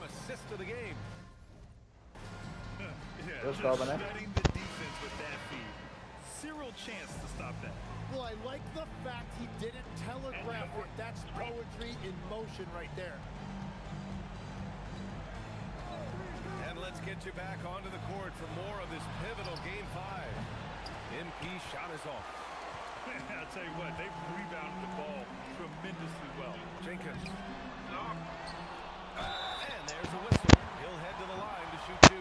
assist of the game. Yeah, Just shutting the defense with that feed. Zero chance to stop that. Well, I like the fact he didn't telegraph it. That's poetry in motion right there. And let's get you back onto the court for more of this pivotal Game 5. MP shot is off. I'll tell you what, they've rebounded the ball tremendously well. Jenkins. And there's a whistle. He'll head to the line to shoot two.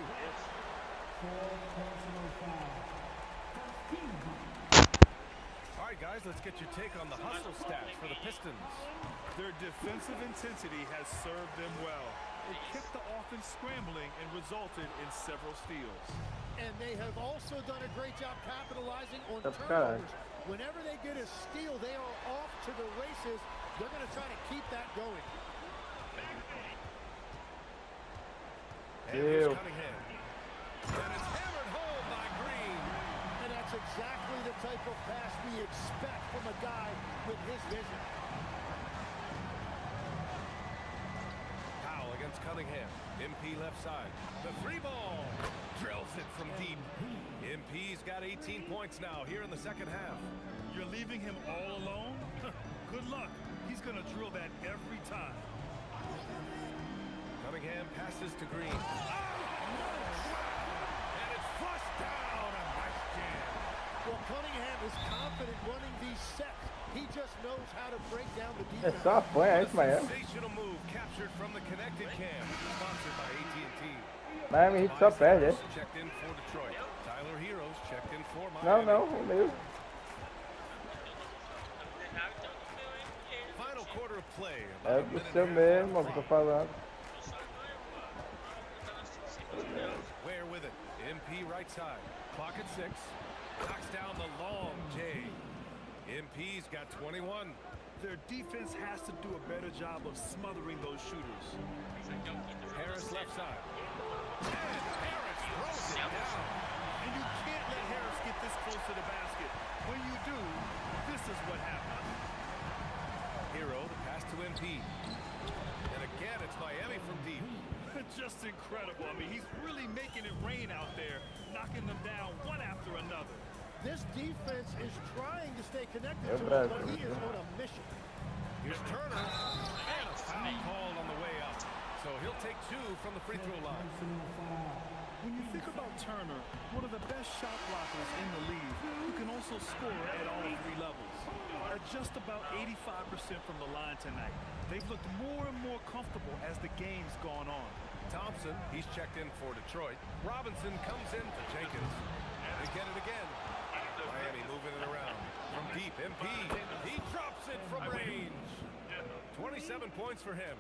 All right, guys, let's get your take on the hustle stats for the Pistons. Their defensive intensity has served them well. It kept the offense scrambling and resulted in several steals. And they have also done a great job capitalizing on That's turnovers. Whenever they get a steal, they are off to the races. They're going to try to keep that going. And here's Cunningham. And it's hammered home by Green. And that's exactly the type of pass we expect from a guy with his vision. Foul against Cunningham. MP left side. The free ball. Drills it from deep. MP's got 18 points now here in the second half. You're leaving him all alone? Good luck. He's going to drill that every time. Cunningham passes to Green. And it's flushed down. A nice jam. Well, Cunningham is confident running these sets. He just knows how to break down the defense. É só apanha, é isso, Miami. Sensational move captured from the connected cam. Sponsored by AT&T. Miami Heat só perde, é? Checked in for Detroit. Tyler Heroes checked in for Miami. Não, não, o mesmo. Final quarter of play. É do seu mesmo, o que eu tô falando. Where with it? MP right side. Clock at 6. Knocks down the long J. MP's got 21. Their defense has to do a better job of smothering those shooters. Harris left side. And Harris throws it down. And you can't let Harris get this close to the basket. When you do, this is what happens. Hero, the pass to MP. And again, it's Miami from deep. Just incredible. I mean, he's really making it rain out there, knocking them down one after another. This defense is trying to stay connected to him, but he is on a mission. Here's Turner. And a foul called on the way up. So he'll take 2 from the free throw line. When you think about Turner, one of the best shot blockers in the league, who can also score at all 3 levels. At just about 85% from the line tonight, they've looked more and more comfortable as the game's gone on. Thompson, he's checked in for Detroit. Robinson comes in for Jenkins. They get it again. Miami moving it around. From deep, MP. He drops it from range. 27 points for him.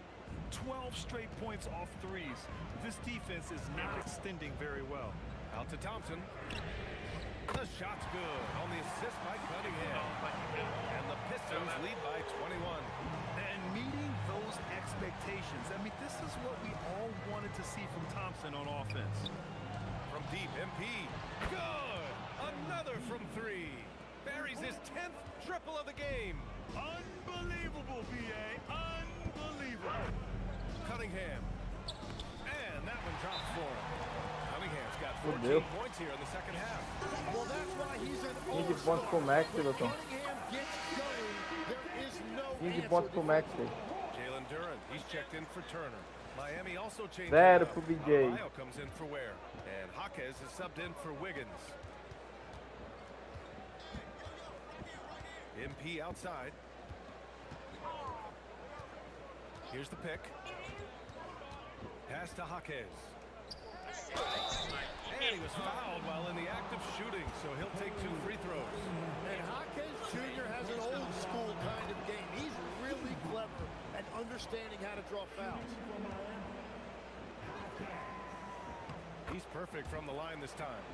12 straight points off threes. This defense is not extending very well. Out to Thompson. The shot's good on the assist by Cunningham. And the Pistons lead by 21. And meeting those expectations, I mean, this is what we all wanted to see from Thompson on offense. From deep, MP. Good! Another from 3. Buries his 10th triple of the game. Unbelievable, BA. Unbelievable. Cunningham. And that one drops for him. Cunningham's got 14 points here in the second half. Well, that's why he's an 15 pontos pro Max, Wilton. Cunningham gets going. There is no 15 pontos pro Max. Jalen Duren, he's checked in for Turner. Miami also changed. 0 pro BJ. Bio comes in for Ware. And Jaquez is subbed in for Wiggins. MP outside. Here's the pick. Pass to Jaquez. And he was fouled while in the act of shooting, so he'll take 2 free throws. And Jaquez Jr. has an old school kind of game. He's really clever at understanding how to draw fouls. He's perfect from the line this time.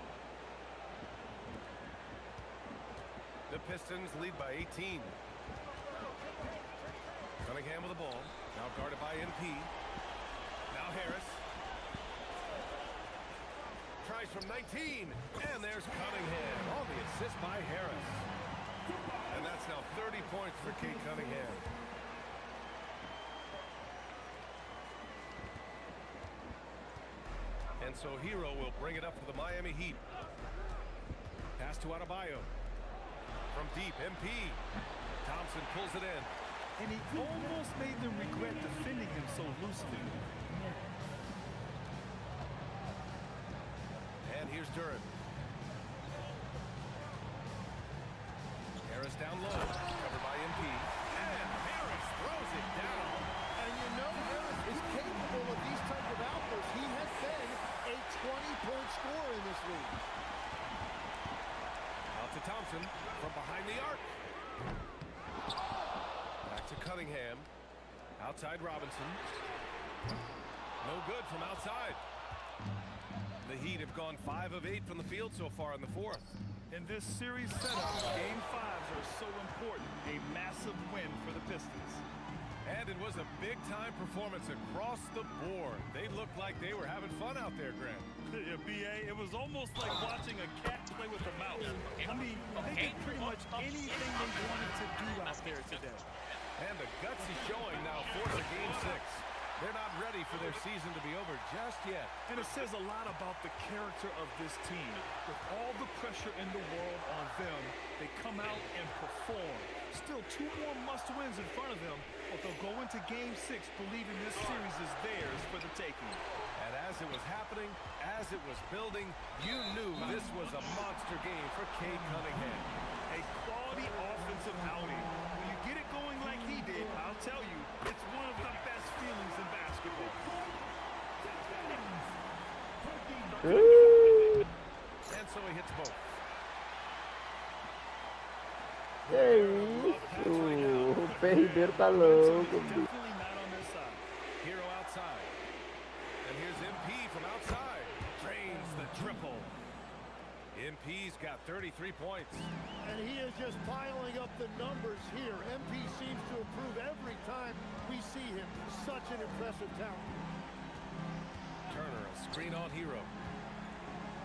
The Pistons lead by 18. Cunningham with the ball. Now guarded by MP. Now Harris. Tries from 19. And there's Cunningham on the assist by Harris. And that's now 30 points for Kate Cunningham. And so Hero will bring it up for the Miami Heat. Pass to Adebayo. From deep, MP. Thompson pulls it in. And he almost made them regret defending him so loosely. And here's Duran. Harris down low, covered by MP. And Harris throws it down. And you know Harris is capable of these type of outbursts. He has been a 20-point scorer in this league. Out to Thompson from behind the arc. Back to Cunningham. Outside Robinson. No good from outside. The Heat have gone 5 of 8 from the field so far in the fourth. In this series setup, Game 5s are so important. A massive win for the Pistons. And it was a big-time performance across the board. They looked like they were having fun out there, Grant. Yeah, BA, it was almost like watching a cat play with a mouse. I mean, they did pretty much anything they wanted to do out there today. And the guts he's showing now force a Game 6. They're not ready for their season to be over just yet. And it says a lot about the character of this team. With all the pressure in the world on them, they come out and perform. Still 2 more must-wins in front of them, but they'll go into Game 6 believing this series is theirs for the taking. And as it was happening, as it was building, you knew this was a monster game for Cade Cunningham. A quality offensive outing. When you get it going like he did, I'll tell you, it's one of the best feelings in basketball. And so he hits both. Que isso? O Pé Ribeiro tá louco. Definitely not on their side. Hero outside. And here's MP from outside. Drains the triple. MP's got 33 points. And he is just piling up the numbers here. MP seems to improve every time we see him. Such an impressive talent. Turner, a screen on Hero.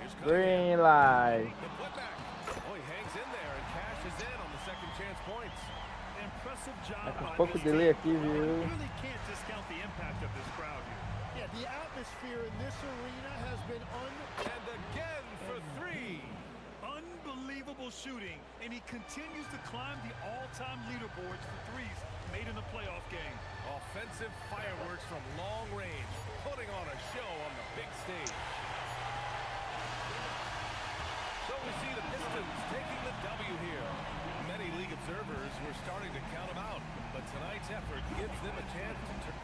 Here's Green light. the putback. Oh, he hangs in there and cashes in on the second chance points. Impressive job Tá com by pouco this delay team. aqui, You viu? really can't discount the impact of this crowd here. Yeah, the atmosphere in this arena has been And again for 3. Unbelievable shooting, and he continues to climb the all-time leaderboards for threes made in the playoff game. Offensive fireworks from long range, putting on a show on the big stage. So we see the Pistons taking the W here. Many league observers were starting to count them out, but tonight's effort gives them a chance to turn.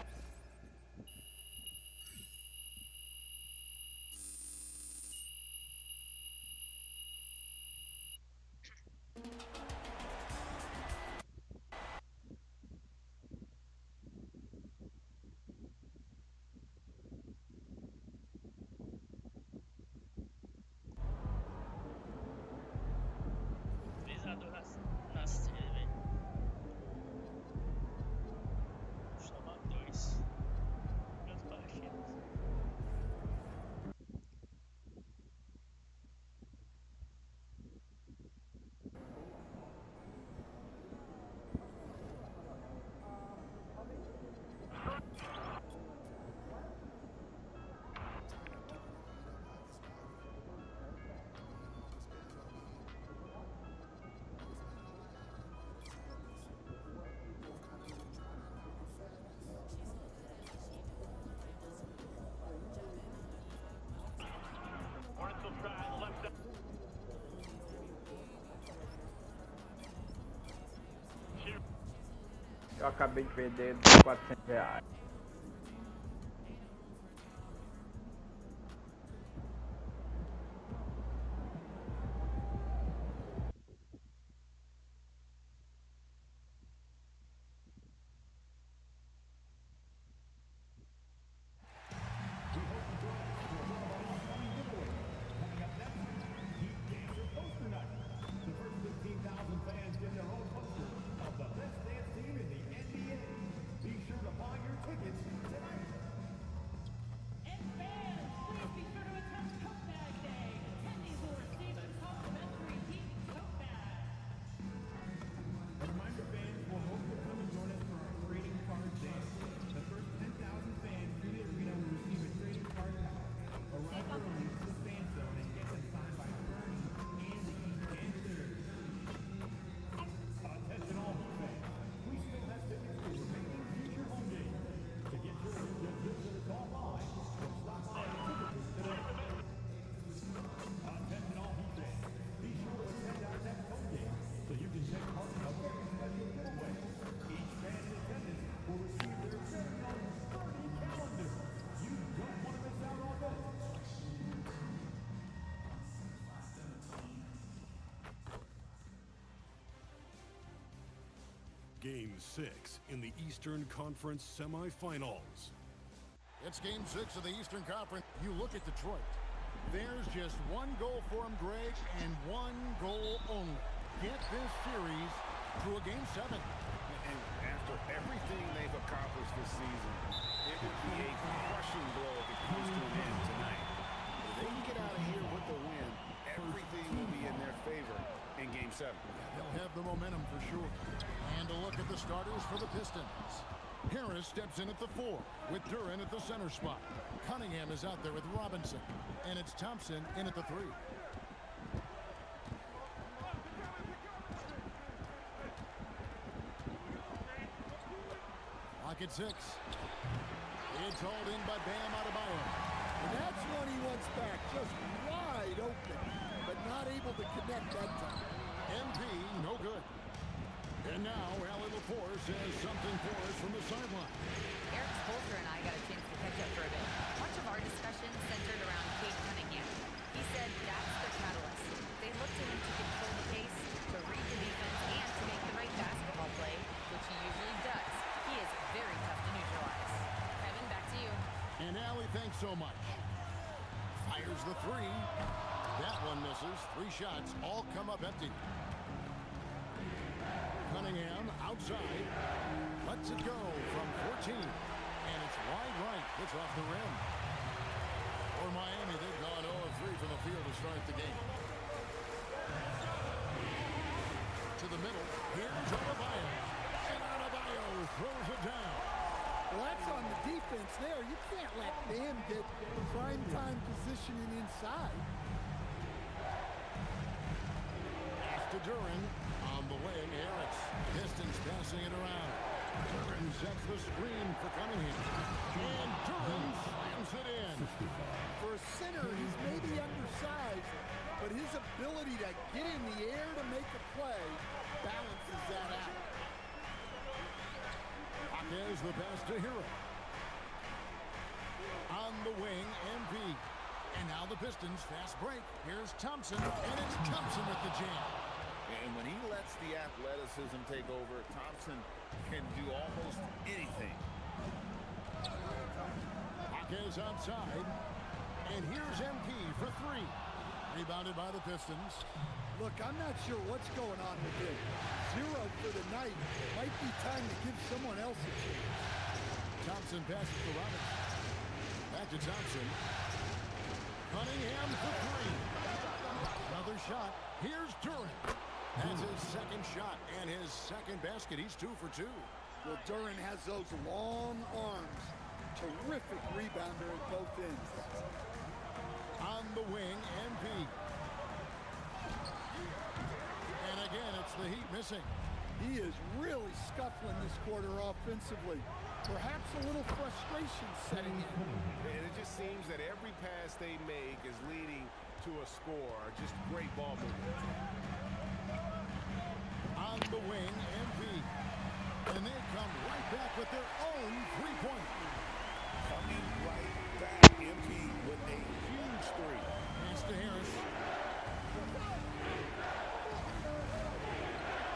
Pesador na série, velho. Vamos tomar 2. Meus partidas. Eu acabei de perder R$400. Fans get their own poster of the best dance team in the NBA. Be sure to buy your ticket 6 in the Eastern Conference semifinals. It's Game 6 of the Eastern Conference. You look at Detroit. There's just one goal for them, Greg, and one goal only. Get this series to a Game 7. And after everything they've accomplished this season, it would be a crushing blow if it comes to an end tonight. If they can get out of here with the win, everything will be in their favor in Game 7. They'll have the momentum for sure. And a look at the starters for the Pistons. Harris steps in at the 4 with Duran at the center spot. Cunningham is out there with Robinson. And it's Thompson in at the 3. Lock at 6. It's hauled in by Bam Adebayo. And that's one he wants back, just wide open, but not able to connect that time. MP, no good. And now, Allie LaForce has something for us from the sideline. Eric Spoelstra and I got a chance to catch up for a bit. Much of our discussion centered around Cade Cunningham. He said that's the catalyst. They look to him to control the pace, to read the defense, and to make the right basketball play, which he usually does. He is very tough to neutralize. Kevin, back to you. And Allie, thanks so much. Fires the 3. That one misses. 3 shots, all come up empty. Cunningham outside. Lets it go from 14. And it's wide right. It's off the rim. For Miami, they've gone 0 of 3 from the field to start the game. To the middle. Here's Adebayo. And Adebayo throws it down. Well, that's on the defense there. You can't let them get prime time positioning inside. To Duran. On the wing, Harris. Pistons passing it around. Duran sets the screen for Cunningham. And Duran slams it in. For a center, he's maybe undersized, but his ability to get in the air to make a play balances that out. There's the pass to Hero. On the wing, MP. And now the Pistons fast break. Here's Thompson, and it's Thompson with the jam. And when he lets the athleticism take over, Thompson can do almost anything. Jaquez outside. And here's MP for 3. Rebounded by the Pistons. Look, I'm not sure what's going on with him. 0 for the night. Might be time to give someone else a chance. Thompson passes to Robinson. Back to Thompson. Cunningham for 3. Another shot. Here's Duran. That's his second shot and his second basket. He's 2 for 2. Well, Duran has those long arms. Terrific rebounder at both ends. On the wing, MP. And again, it's the Heat missing. He is really scuffling this quarter offensively. Perhaps a little frustration setting in. And it just seems that every pass they make is leading to a score. Just great ball movement. On the wing, MP. And they come right back with their own 3-pointer. Coming right back, MP with a huge 3. Pass to Harris.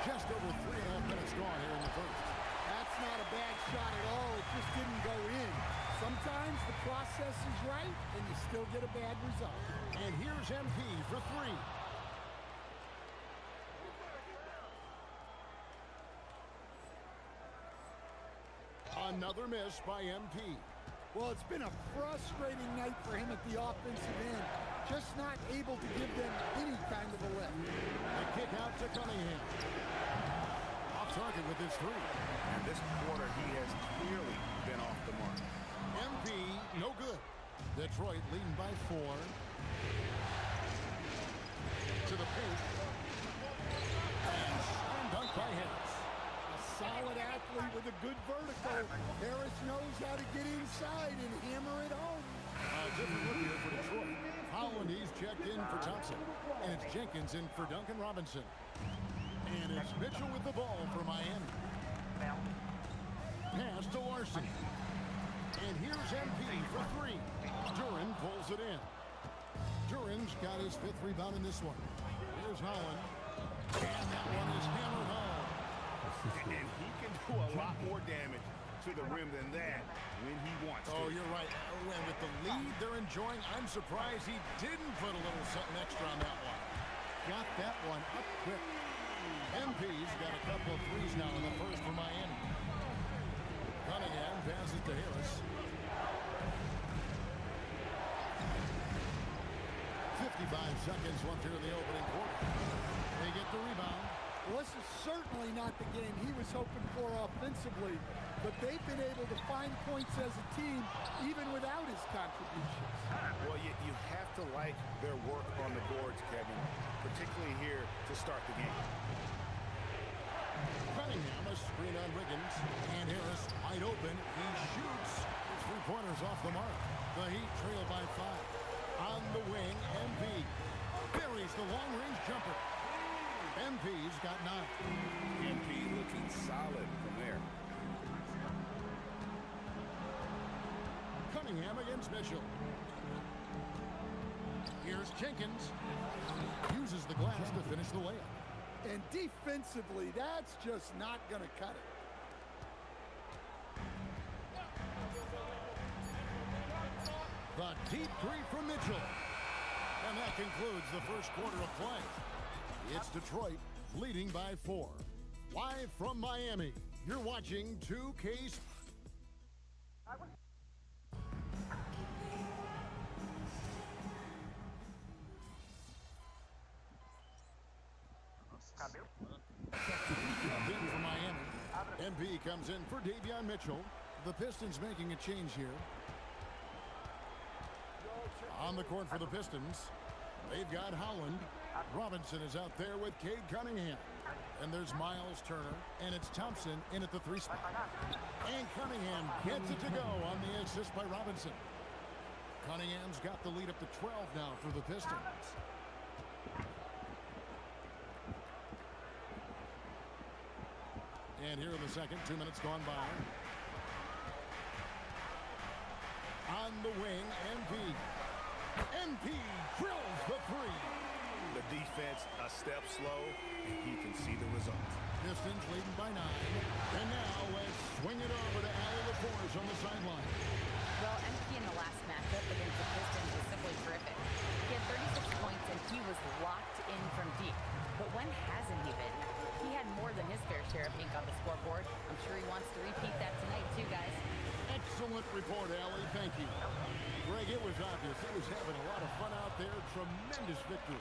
Just over 3.5 minutes gone here in the first. That's not a bad shot at all. It just didn't go in. Sometimes the process is right, and you still get a bad result. And here's MP for 3. Another miss by MP. Well, it's been a frustrating night for him at the offensive end. Just not able to give them any kind of a lift. A kick out to Cunningham. Off target with his 3. And this quarter, he has clearly been off the mark. MP, no good. Detroit leading by 4. To the paint. And slam dunk by Harris. A solid athlete with a good vertical. Harris knows how to get inside and hammer it home. Different look here for Detroit. Holland, he's checked in for Thompson. And it's Jenkins in for Duncan Robinson. And it's Mitchell with the ball for Miami. Pass to Larson. And here's MP for 3. Duran pulls it in. Duran's got his 5th rebound in this one. Here's Holland. And that one is hammered home. And he can do a lot more damage to the rim than that when he wants to. Oh, you're right. And with the lead they're enjoying, I'm surprised he didn't put a little something extra on that one. Got that one up quick. MP's got a couple of threes now in the first for Miami. Cunningham passes to Harris. 55 seconds left here in the opening quarter. They get the rebound. Well, this is certainly not the game he was hoping for offensively, but they've been able to find points as a team even without his contributions. Well, you have to like their work on the boards, Kevin, particularly here to start the game. Cunningham, a screen on Wiggins, and Harris wide open. He shoots. His three-pointers off the mark. The Heat trail by 5. On the wing, MP buries the long-range jumper. MP's got 9. MP looking solid from there. Cunningham against Mitchell. Here's Jenkins. Uses the glass to finish the layup. And defensively, that's just not going to cut it. The deep three from Mitchell. And that concludes the first quarter of play. It's Detroit leading by 4. Live from Miami, you're watching 2K Sports. In for Miami. MB comes in for Davion Mitchell. The Pistons making a change here. On the court for the Pistons, they've got Howland. Robinson is out there with Cade Cunningham. And there's Miles Turner, and it's Thompson in at the 3 spot. And Cunningham gets it to go on the assist by Robinson. Cunningham's got the lead up to 12 now for the Pistons. And here in the second, 2 minutes gone by. On the wing, MP. MP drills the 3. The defense a step slow, and he can see the result. Pistons leading by 9. And now let's swing it over to Allie LaForge on the sideline. Well, MP in the last matchup against the Pistons was simply terrific. He had 36 points and he was locked in from deep. But when hasn't he been? He had more than his fair share of ink on the scoreboard. I'm sure he wants to repeat that tonight too, guys. Excellent report, Allie. Thank you. Greg, it was obvious. He was having a lot of fun out there. Tremendous victory.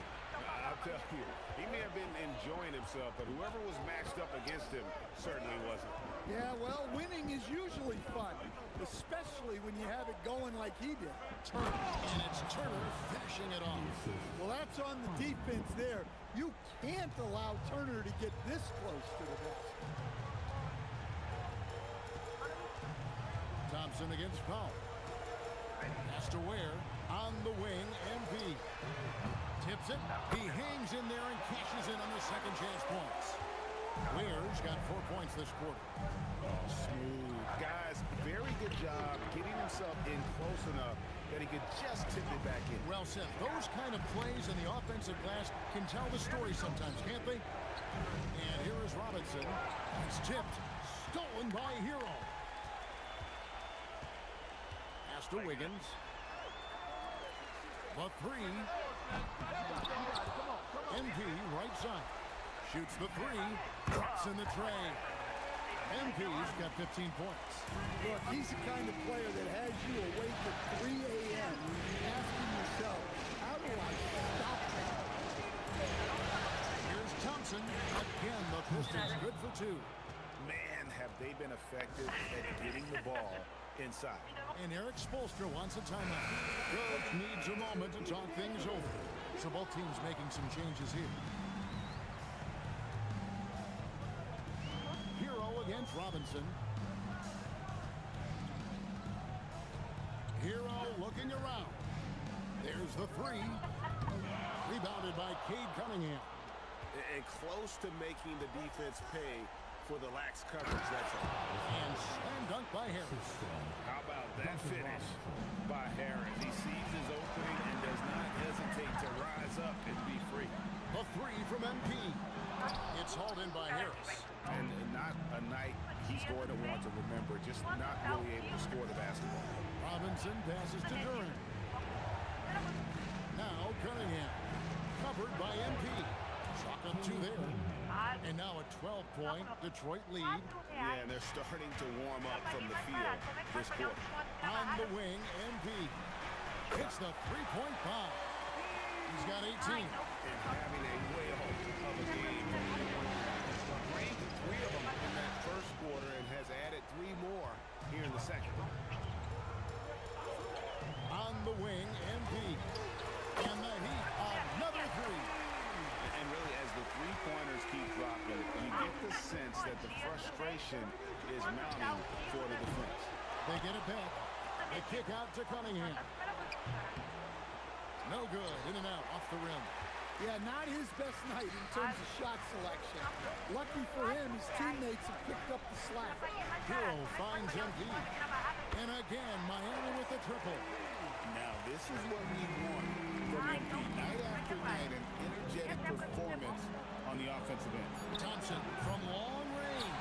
I'll tell you, he may have been enjoying himself, but whoever was matched up against him certainly wasn't. Yeah, well, winning is usually fun, especially when you have it going like he did. Turner, and it's Turner finishing it off. Well, that's on the defense there. You can't allow Turner to get this close to the basket. Thompson against Powell. Has to Ware on the wing, MP. Tips it. He hangs in there and cashes in on the second chance points. Ware's got 4 points this quarter. Smooth. Guys, very good job getting himself in close enough that he could just tip it back in. Well said. Those kind of plays in the offensive glass can tell the story sometimes, can't they? And here is Robinson. It's tipped. Stolen by Hero. Pass to Wiggins. The 3. MP right side. Shoots the 3. Drops in the tray. MP's got 15 points. Look, he's the kind of player that has you awake at 3 a.m. asking yourself, how do I stop that? Here's Thompson. Again, the Pistons good for 2. Man, have they been effective at getting the ball inside. And Eric Spoelstra wants a timeout. Coach needs a moment to talk things over. So both teams making some changes here. Hero against Robinson. Hero looking around. There's the 3. Rebounded by Cade Cunningham. And close to making the defense pay for the lax coverage, that's all. And slam dunk by Harris. How about that finish by Harris? He sees his opening and does not hesitate to rise up and be free. The 3 from MP. It's hauled in by Harris. And not a night he's going to want to remember, just not really able to score the basketball. Robinson passes to Duran. Now Cunningham, covered by MP. Chalk up 2 there. And now a 12-point Detroit lead. Yeah, and they're starting to warm up from the field this quarter. On the wing, MP hits the three-point bomb. He's got 18. And having a whale of a game. Drained 3 of them in that first quarter and has added 3 more here in the second. On the wing, MP. And the Heat, another 3. And really, as the three-pointers keep dropping, you get the sense that the frustration is mounting for the defense. They get it back. They kick out to Cunningham. No good. In and out, off the rim. Yeah, not his best night in terms of shot selection. Lucky for him, his teammates have picked up the slack. Hero finds MP. And again, Miami with the triple. Now, this is what we want from MP. Night after night, an energetic performance on the offensive end. Thompson from long range.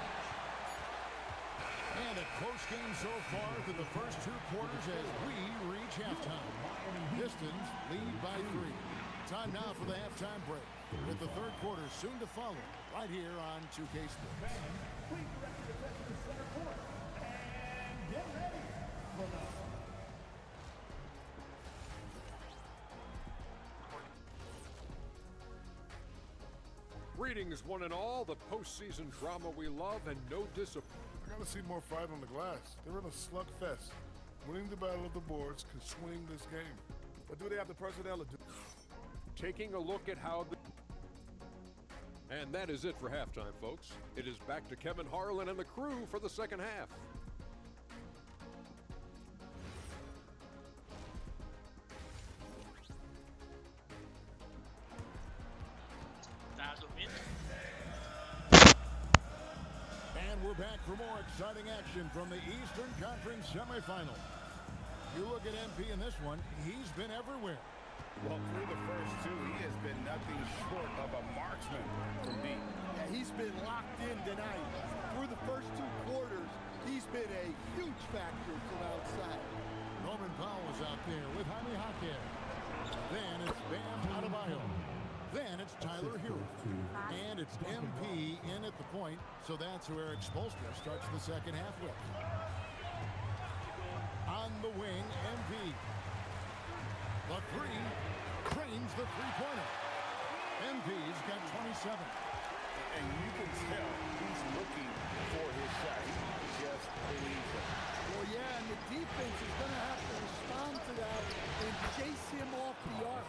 And a close game so far through the first 2 quarters as we reach halftime. Pistons lead by 3. Time now for the halftime break, with the third quarter soon to follow, right here on 2K Sports. Greetings, one and all. The postseason drama we love and no disappointment. I gotta see more fight on the glass. They're in a slugfest. Winning the battle of the boards can swing this game. But do they have the personnel to do? Taking a look at how the... And that is it for halftime, folks. It is back to Kevin Harlan and the crew for the second half. Tá dormindo? And we're back for more exciting action from the Eastern Conference semifinal. You look at MP in this one, he's been everywhere. Well, through the first 2, he has been nothing short of a marksman from deep. Yeah, he's been locked in tonight. Through the first 2 quarters, he's been a huge factor from outside. Norman Powell is out there with Jaime Jaquez. Then it's Bam Adebayo. Then it's Tyler Hero. And it's MP in at the point, so that's who Eric Spoelstra starts the second half with. On the wing, MP. The 3 trains the three-pointer. MP's got 27. And you can tell he's looking for his shot. He just believes it. Well, yeah, and the defense is going to have to respond to that and chase him off the arc.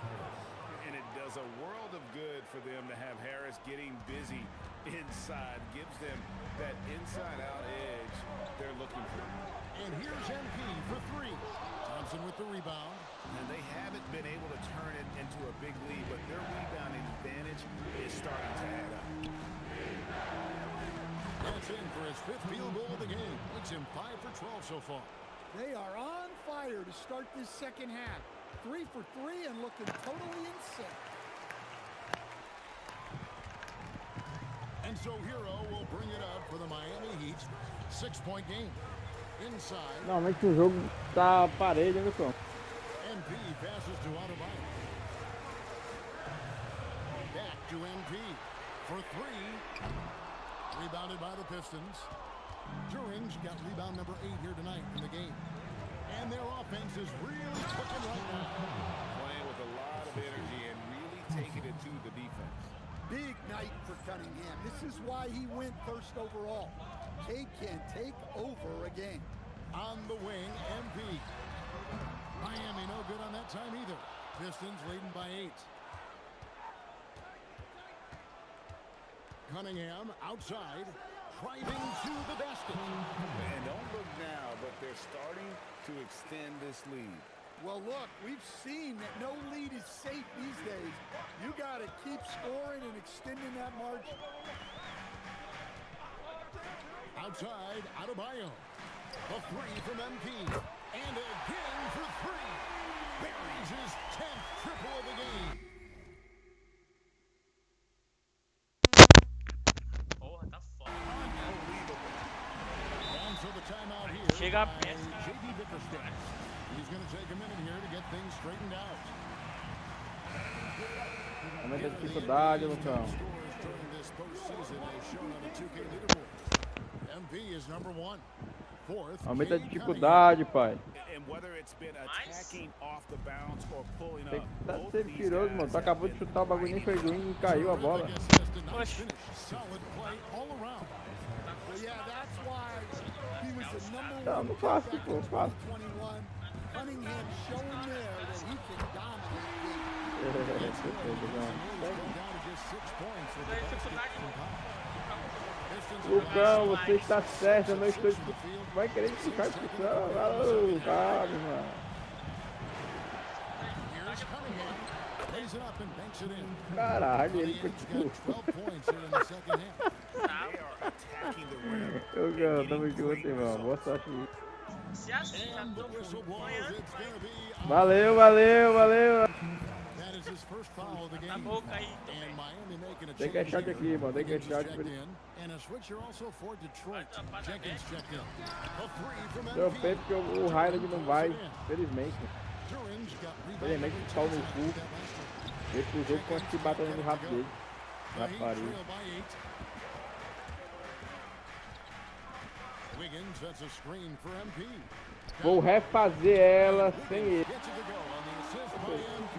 And it does a world of good for them to have Harris getting busy inside. Gives them that inside-out edge they're looking for. And here's MP for 3. Thompson with the rebound. And they haven't been able to turn it into a big lead, but their rebounding advantage is starting to add up. That's in for his 5th field goal of the game. Makes him 5 for 12 so far. They are on fire to start this second half. 3 for 3 and looking totally in sync. And so Hero will bring it up for the Miami Heat's 6-point game. Inside. Normalmente o jogo tá parelho, hein, pessoal? MP passes to Adebayo. Back to MP for 3. Rebounded by the Pistons. Duran's got rebound number 8 here tonight in the game. And their offense is really cooking right now. Playing with a lot of energy and really taking it to the defense. Big night for Cunningham. This is why he went first overall. Cade can take over a game. On the wing, MP. Miami no good on that time either. Pistons leading by 8. Cunningham outside, driving to the basket. And don't look now, but they're starting to extend this lead. Well, look, we've seen that no lead is safe these days. You got to keep scoring and extending that margin. Outside, Adebayo. A 3 from MP. And again for 3. Buries his 10th triple of the game. Porra, tá foda. Chega by perto. J.D. Bickerstaff. He's going to take a minute here to get things straightened out. Aumenta a dificuldade, Lucão. Scores during this postseason as shown on the 2K leaderboard. MP is number 1. Fourth, Aumenta a Cade dificuldade, pai. And whether it's been attacking off the bounce or pulling Tem up, que tá both sendo these mentiroso, guys mano. Tu have acabou de been chutar o bagulho, nem foi green e caiu a bola. Terrific assist and nice Push. finish. Solid play all around. Well, yeah, that's why he was the number Não, one não pick faço, back pô, in faço. 2021. Cunningham showing there that he can dominate. Down to just 6 points with the basket from Powell. Pistons are Lucão, você está certo, eu não estou vai querer ficar discussão. Alô, calma, mano. Here's Cunningham. Lays it up and banks it in. Caralho, ele Cunningham's continua. got 12 points here in the second half. they are attacking the rim. Lucão, tamo junto, irmão. Boa sorte aí. Se assim já And the tô whistle blows. acompanhando, It's going to be on. Valeu, valeu, valeu. That is his first foul of the na game. boca aí And também. Miami making a Tem change que achar here. aqui, mano. Tem que Wiggins is achar checked aqui. in. And a switcher also for Detroit. Jenkins checked in. A three from Eu MP. penso que o Highland não vai, felizmente. Duran's got Felizmente que pau no cu. Esse o jogo pode se bater no rabo dele. Na parede. Wiggins, that's a screen for MP. Vou refazer ela sem ele. Gets it to go on the assist by MP.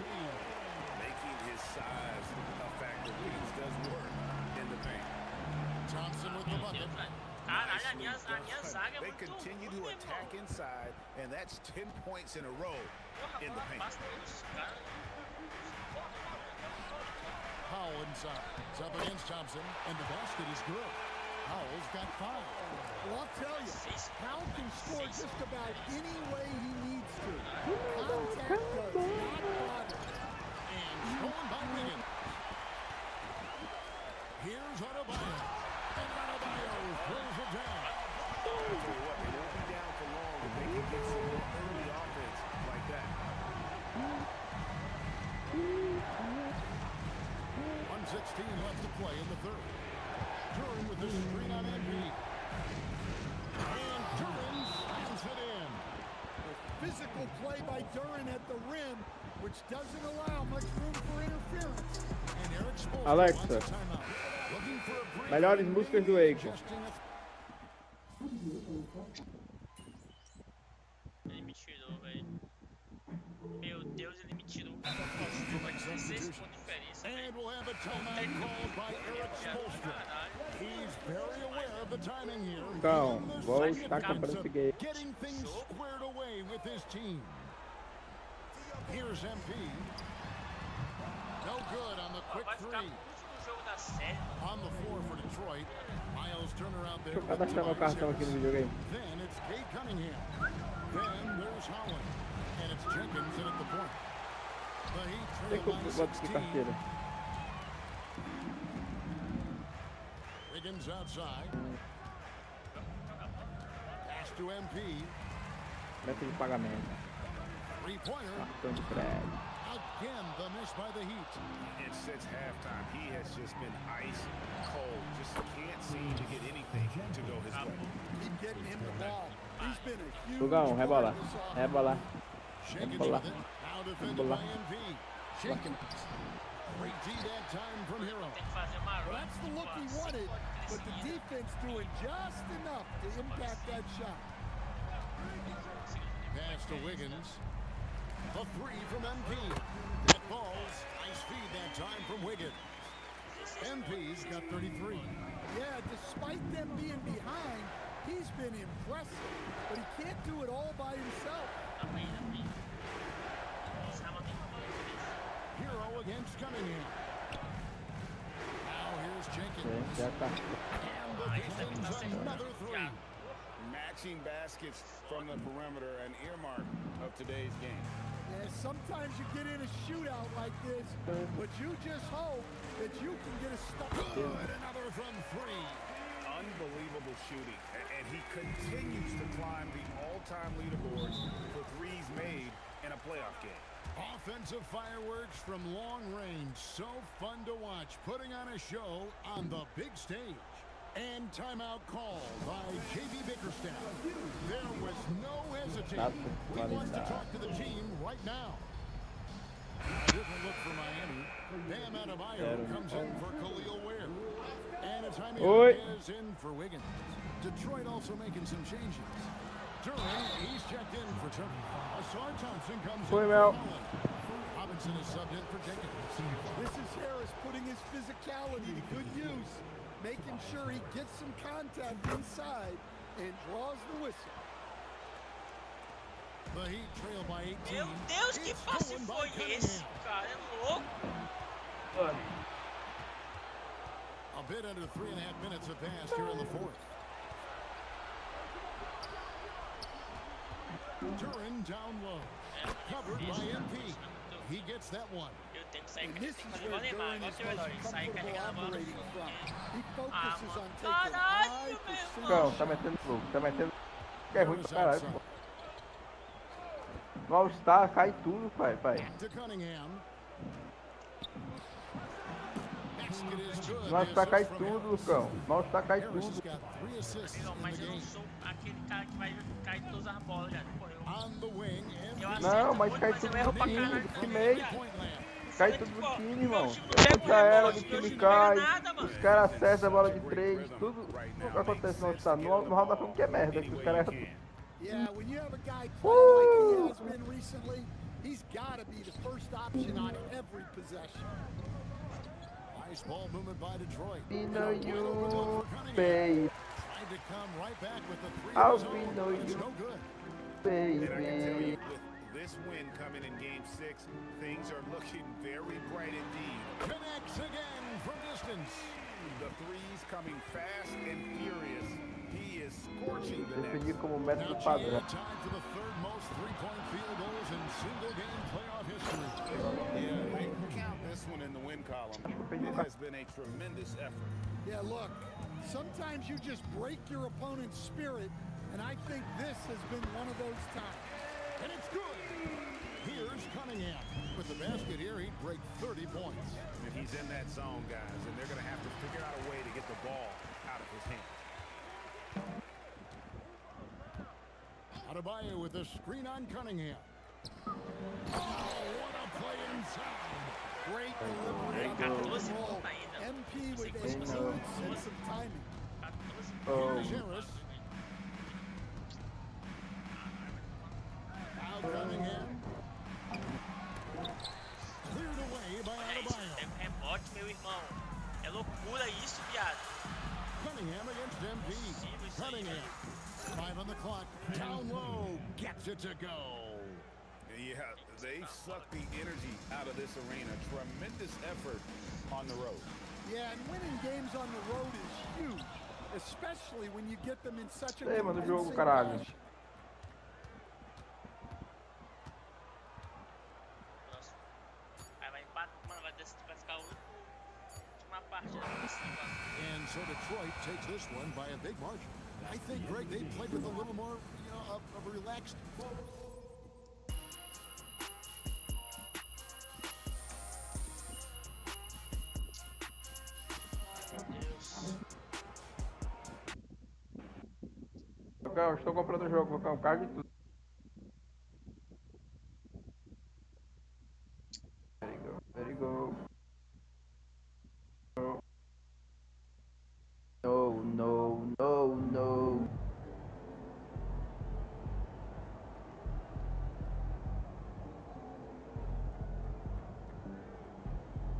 Making his size a factor. Wiggins does work in the paint. Thompson with the bucket. Caralho, a minha zaga é They muito continue to ruim, attack irmão. inside, and that's 10 points in a row in the paint. Basta isso, cara. Powell inside. It's up against Thompson, and the basket is good. Powell's got 5. Well, I'll tell you, Powell can score just about any way he needs to. Contact does not bother. And stolen by Wiggins. Here's Adebayo. And Adebayo throws it down. I'll tell you what, they won't be down for long if they can get some more early offense like that. 1:16 left to play in the third. Duran with the screen on MP. And Duran slams it in. Physical play by Duran at the rim, which doesn't allow much room for interference. And Eric Spoelstra Alexa, wants a timeout. Looking for a break. melhores músicas do Akon. Adjusting a Ele me tirou, velho. Meu Deus, ele me tirou. Foi 16 pontos de diferença, velho. And we'll have a timeout called by Eric Spoelstra. Caralho. He's very aware of the timing here. Então, given the vou significance estar comprando of esse game. getting things squared away with his team. Here's MP. No good on the quick Vai ficar three. no último jogo da série. On the floor for Detroit. Miles Turner out there. Deixa eu with cadastrar meu Tobias cartão aqui no Harris. videogame. Then it's Cade Cunningham. Then there's Holland. And it's Jenkins in at the point. The Heat Tem trail que eu by boto de 16. carteira. Wiggins outside. Pass to MP. Meta de pagamento. Three-pointer. Cartão de crédito. Again, the miss by the Heat. And since halftime, he has just been ice cold. Just can't seem to get anything to go his way. Keep getting him the ball. He's been a huge Lugão, part rebola. of this offense. Rebola. Jenkins Rebola. with it. Now defended Rebola. by MP. Jenkins. Great D that time from Hero. Tem que fazer uma Well, run. that's the look he wanted, but the defense doing just enough to impact that shot. Pass to Wiggins. The three from MP. That ball's nice feed that time from Wiggins. MP's got 33. Yeah, despite them being behind, he's been impressive, but he can't do it all by himself. Hero against Cunningham. Now here's Jenkins. Já tá. And the Pistons another three. Matching baskets from the perimeter, an earmark of today's game. Yeah, sometimes you get in a shootout like this, but you just hope that you can get a stop. Good. Another from three. Unbelievable shooting, and he continues to climb the all-time leaderboards for threes made in a playoff game. Offensive fireworks from long range. So fun to watch. Putting on a show on the big stage. And timeout called by J.B. Bickerstaff. There was no hesitation. That's We want to qualidade. talk to the team right now. A different look for Miami. Bam Adebayo comes in for Khalil Ware. And a timing Oi. is in for Wiggins. Detroit also making some changes. Duran, he's checked in for Turner. Asar Thompson comes Oi, in Mel. for Holland. Robinson is subbed in for Jenkins. This is Harris putting his physicality to good use, making sure he gets some contact inside and draws the whistle. The Heat trail by 18. Meu Deus, que It's passe going by foi esse, Cunningham. cara? É louco. A bit under 3.5 minutes have passed here in the fourth. Duran down low. Covered by MP. He gets that one. Eu tenho que sair, And tem this que is fazer where igual o Neymar, Duran igual is o seu relógio, most sair comfortable carregando a bola. operating from. He Ah, focuses mano. on taking high Caralho, meu percentage. Não, tá metendo louco, tá metendo. É ruim pra caralho, pô. No All-Star cai tudo, pai. To Cunningham. Basket is good. No All-Star cai tudo, Lucão. No All-Star cai Harris has tudo. got 3 assists Não, in mas the eu não game. sou aquele cara que vai cair de todas as bolas, já. Pô, On the wing, eu MP. acerto Não, mas muito, cai mas eu tudo erro do pra time, caralho. do time. Point land. Cai tudo do time, irmão. Meu time não pega o Já era, rebote, do meu time time não pega cai. nada, mano. Os caras acertam a bola de 3, tudo o que acontece no All-Star. No Hall da Fama que é merda, que os caras erram tudo. Yeah, when you have a guy playing like he has been recently, he's got to be the first option on every possession. Nice ball movement by Detroit. We know And a wide open look you, for Cunningham. babe. Tried to come right back with the three How of his we own. know It's you. no good. And I can tell Baby. you, with this win coming in Game 6, things are looking very bright indeed. Connects again from distance. The threes coming fast and furious. He is scorching the Defini net. como Now método GA padrão. tied for the third most three-point field goals in single-game playoff history. Yeah, they can count this one in the win column. It has been a tremendous effort. Yeah, look, sometimes you just break your opponent's spirit, and I think this has been one of those times. And it's good. Here's Cunningham. With the basket here, he'd break 30 points. And he's in that zone, guys, and they're going to have to figure out a way to get the ball out of his hand. Adebayo with the screen on Cunningham. Oh, what a play inside. Great delivery on the 14 roll. pontos ainda. MP with a Sei good que sense of timing. 14 Oh. Here's Harris. Now Cunningham. Cleared away by Olha isso, Adebayo. pega o rebote, meu irmão. É loucura isso, viado. Cunningham against MP. Possível isso aí, Cunningham. 5 on the clock. Down low. Gets it to go. Yeah, they've sucked the energy out of this arena. Tremendous effort on the road. Yeah, and winning games on the road is huge, especially when you get them in such a Ei, mano, o jogo, convincing caralho. fashion. Próximo. Aí vai empatar, mano, vai ficar a última partida possível. And so Detroit takes this one by a big margin. I think, Greg, they played with a little more, of a relaxed. Meu Deus. Lucão, estou comprando o jogo, Lucão. Carga e tudo. There you go. There you go. No, no, no, no.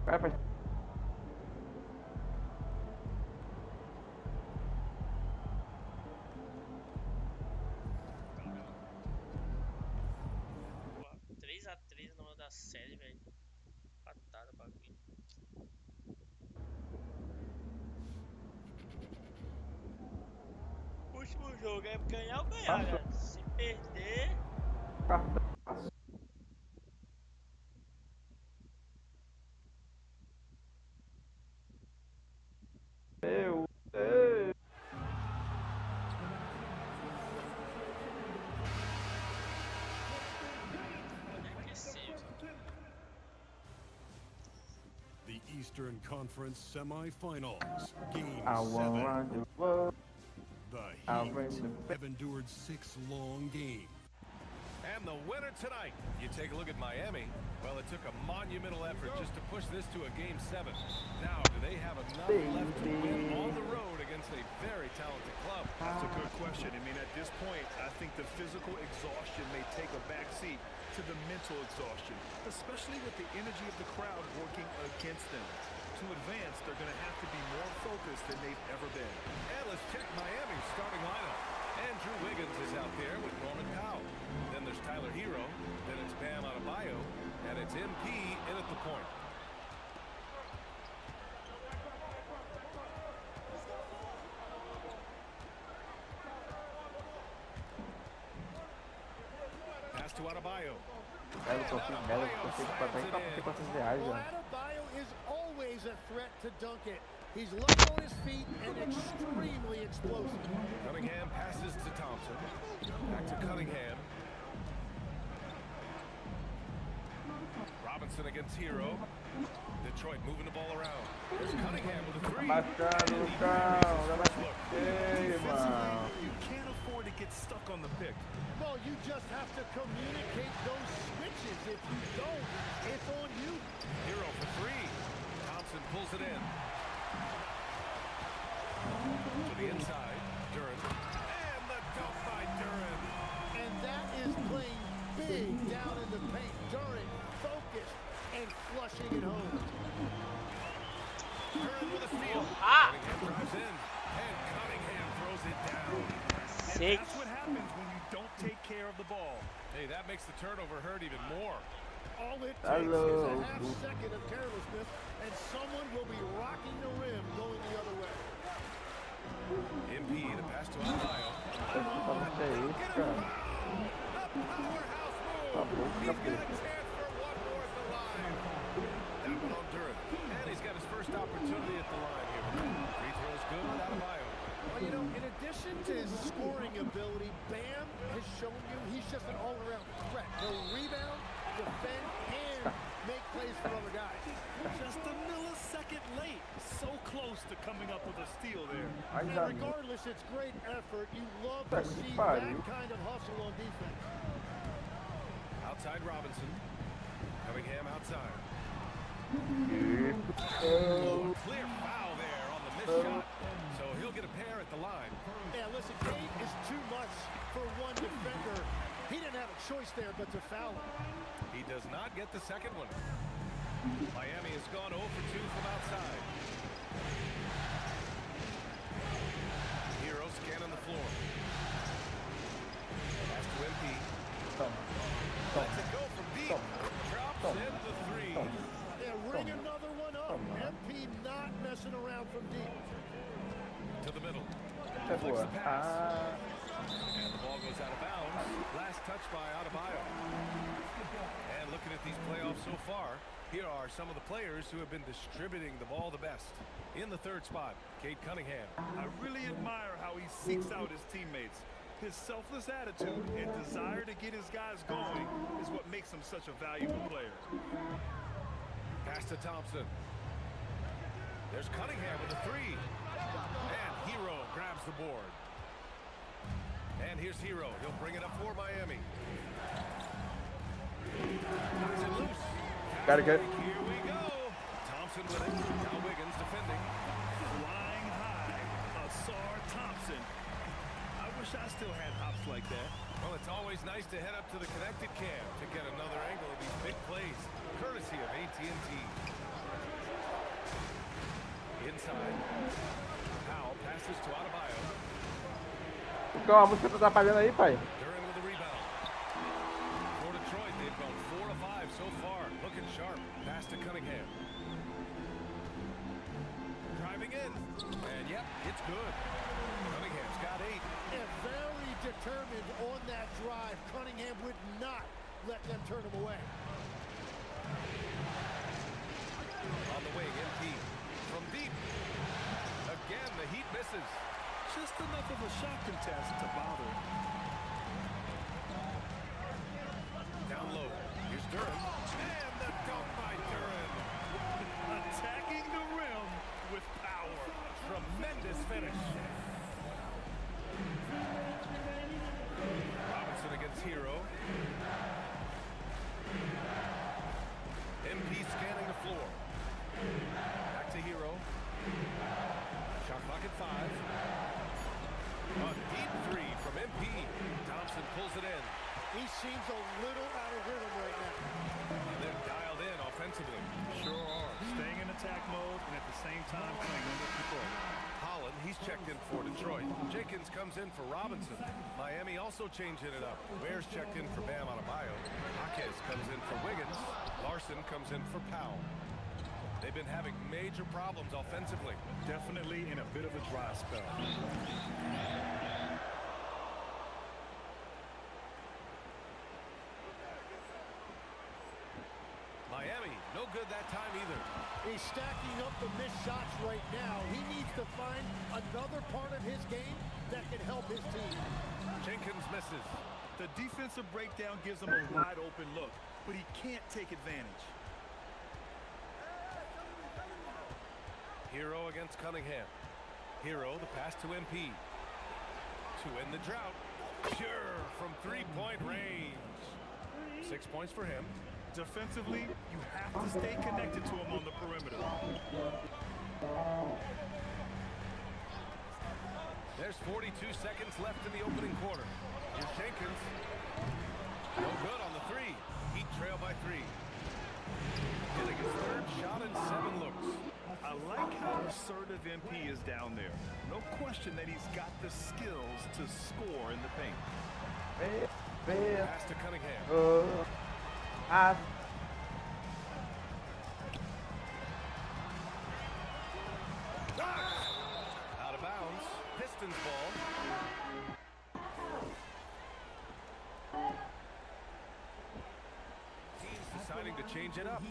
Vai, faz. Pô, 3x3 no meio da série, velho. Patada o bagulho. O último jogo é ganhar ou ganhar, Passou. galera. Se perder, Cartão. Meu Deus. pode aquecer. The East Eastern Conference semifinals. Game I 7. want the world. The I'll bring Heat the have endured 6 long games. And the winner tonight. You take a look at Miami. Well, it took a monumental effort just to push this to a Game 7. Now, do they have enough left to win on the road against a very talented club? That's a good question. I mean, at this point, I think the physical exhaustion may take a backseat to the mental exhaustion, especially with the energy of the crowd working against them. To advance, they're going to have to be more focused than they've ever been. And let's check Miami's starting lineup. Andrew Wiggins is out there with Norman Powell. Then there's Tyler Hero. Then it's Bam Adebayo. And it's MP in at the point. Pass to Adebayo. Melo, consigo pagar em R$400 Well, já. Adebayo is always a threat to dunk it. He's light on his feet and extremely explosive. Cunningham passes to Thompson. Back to Cunningham. Robinson against Hero. Detroit moving the ball around. There's Cunningham with a three. Marcando o carro, dá mais cheio, mano. You can't afford to get stuck on the pick. Well, you just have to communicate those switches. If you don't, it's on you. Hero for three. Thompson pulls it in. To the inside. Duran. And the dunk by Duran. And that is playing big down in the paint. Duran focused and flushing it home. Duran with a steal. Ah! Cunningham drives in. And Cunningham throws it down. And that's what happens when you don't take care of the ball. Hey, that makes the turnover hurt even more. All it takes is a half second of carelessness, and someone will be rocking the rim going the other way. MP, the pass to Adebayo. Que isso, cara? A powerhouse Tá move. bom, He's got a capeta. chance for one more at the line. That one on Duran. And he's got his first opportunity at the line here. Free throws good. Adebayo. Well, you know, in addition to his scoring ability, Bam has shown you he's just an all-around threat. He'll rebound, defend, and make plays for other guys. Just a millisecond late. So close to coming up with a steal there. And regardless, it's great effort. You love to see that kind of hustle on defense. Outside Robinson. Cunningham outside. Clear foul there on the missed shot. So he'll get a pair at the line. Yeah, listen, 8 is too much for one defender. He didn't have a choice there but to foul him. He does not get the second one. Miami has gone 0 for 2 from outside. Hero scanning the floor. Pass to MP. Lets it go from deep. Drops in the three. Yeah, ring another one up. MP not messing around from deep. To the middle. É boa. And the ball goes out of bounds. Last touch by Adebayo. And looking at these playoffs so far, here are some of the players who have been distributing the ball the best. In the third spot, Cade Cunningham. I really admire how he seeks out his teammates. His selfless attitude and desire to get his guys going is what makes him such a valuable player. Pass to Thompson. There's Cunningham with a three. And Hero grabs the board. And here's Hero. He'll bring it up for Miami. Knocks it loose. Gotta get. Here we go. Thompson with it. Now Wiggins defending. Flying high, Asar Thompson. I wish I still had hops like that. Well, it's always nice to head up to the connected cam to get another angle of these big plays, courtesy of AT&T. Inside. Powell passes to Adebayo. Qual a música tá atrapalhando aí, pai? Duran with the rebound. For Detroit, they've gone 4 of 5 so far. Looking sharp. Pass to Cunningham. Driving in. And yep, it's good. Cunningham's got 8. Yeah, very determined on that drive. Cunningham would not let them turn him away. On the wing, MP. From deep. Again, the Heat misses. Just enough of a shot contest to bother. Down low. Here's Duran. And the dunk by Duran. Attacking MP scanning the floor. Back to Hero. Shot clock at 5. A deep three from MP. Thompson pulls it in. He seems a little out of rhythm right now. They're dialed in offensively. Sure are. Staying in attack mode and at the same time playing under control. Holland, he's checked in for Detroit. Jenkins comes in for Robinson. Miami also changing it up. Ware's checked in for Bam Adebayo. Jaquez comes in for Wiggins. Larson comes in for Powell. They've been having major problems offensively. Definitely in a bit of a dry spell. Miami, no good that time either. He's stacking up the missed shots right now. He needs to find another part of his game that can help his team. Jenkins misses. The defensive breakdown gives him a wide open look, but he can't take advantage. Hero against Cunningham. Hero, the pass to MP. To end the drought. Sure, from three-point range. 6 points for him. Defensively, you have to stay connected to him on the perimeter. There's 42 seconds left in the opening quarter. Here's Jenkins. No good on the three. Heat trail by 3. Getting his third shot in 7 looks. I like how assertive MP is down there. No question that he's got the skills to score in the paint. Pass to Cunningham. Out of bounds. Pistons ball. Team's deciding to change it up.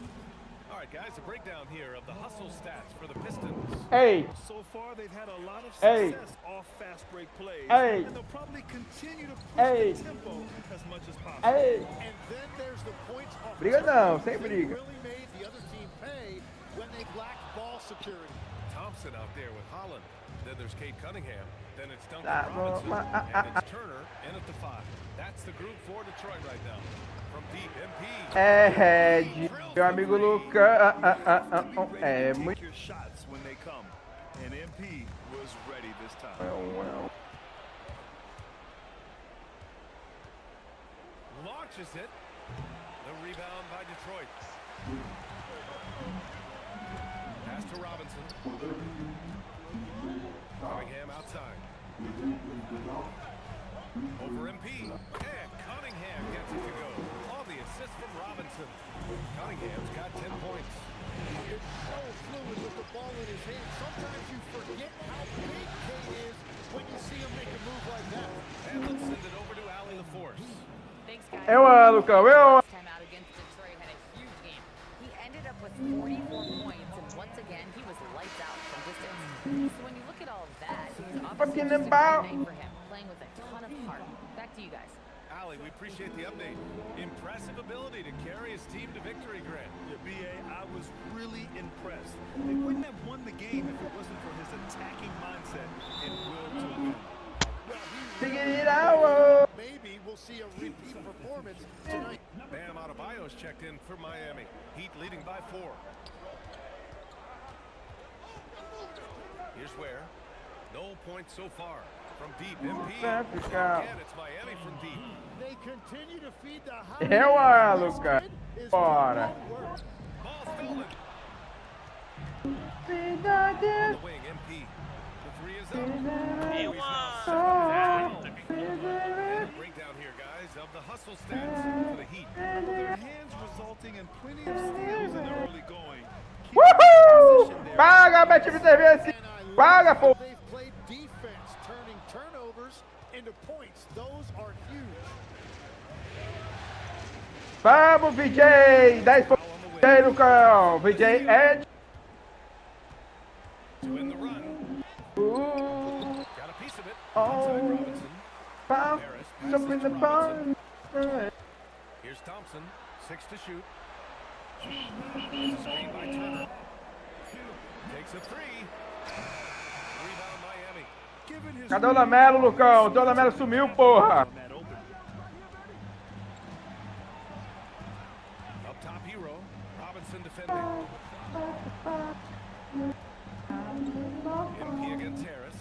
All right, guys, a breakdown here of the hustle stats for the Pistons. Hey. So far, they've had a lot of Hey. success off fast break plays. Hey. And they'll probably continue to push Hey. the tempo as much as possible. Hey. And then there's the points off Briga não, sem that briga. really made the other team pay when they lacked ball security. Thompson out there with Holland. Then there's Kate Cunningham. Then it's Duncan Tá bom, Robinson. mas- And it's Turner in at the 5. That's the group for Detroit right now. From deep, MP. É Red, meu amigo Luca. É muito. Take your shots when they come. And MP was ready this time. Launches it. The rebound by Detroit. Pass to Robinson. Cunningham outside. Over MP. And Cunningham gets it to go. On the assist from Robinson. Cunningham's got 10 points. It's so fluid with the ball in his hand. Sometimes you forget how big Kate is when you see him make a move like that. And let's send it over to Allie LaForce. Thanks, guys. Lucão, eu. Time out against Detroit had a huge game. He ended up with 44 points, and once again, he was lights out from distance. So when you look at all of that, it's obviously Fucking just a about. great night for him, playing with a ton of heart. Back to you guys. Allie, we appreciate the update. Impressive ability to carry his team to victory, Grant. Yeah, BA, I was really impressed. They wouldn't have won the game if it wasn't for his attacking mindset and will to win. Figure it out. Maybe we'll see a repeat performance tonight. Bam Adebayo's checked in for Miami. Heat leading by 4. Here's Ware. No points so far. From deep, MP. Again, it's Miami from deep. They continue to feed the high. Luca. Bora. Ball stolen. On the wing, MP. The 3 is up. Eu, And a breakdown here, guys, of the hustle stats for the Heat. Their hands resulting in plenty of steals in the early going. Uhul! Paga, meu time serviço. And I Paga, love pô. how they've played defense, turning turnovers into points. Those are huge. Vamos, VJ. 10 pontos. VJ, Lucão. VJ, Ed. To win the run. Got a piece of it. Oh. Outside Robinson. Bounce. Harris Jump in the passes to barn. Robinson. Here's Thompson. 6 to shoot. Screen by Turner. Takes a 3. Rebound Miami. Given his Cadê o Lamelo, Lucão? O Lamelo sumiu, porra. on that open. A Up top, Hero. Robinson defending. MP against Harris.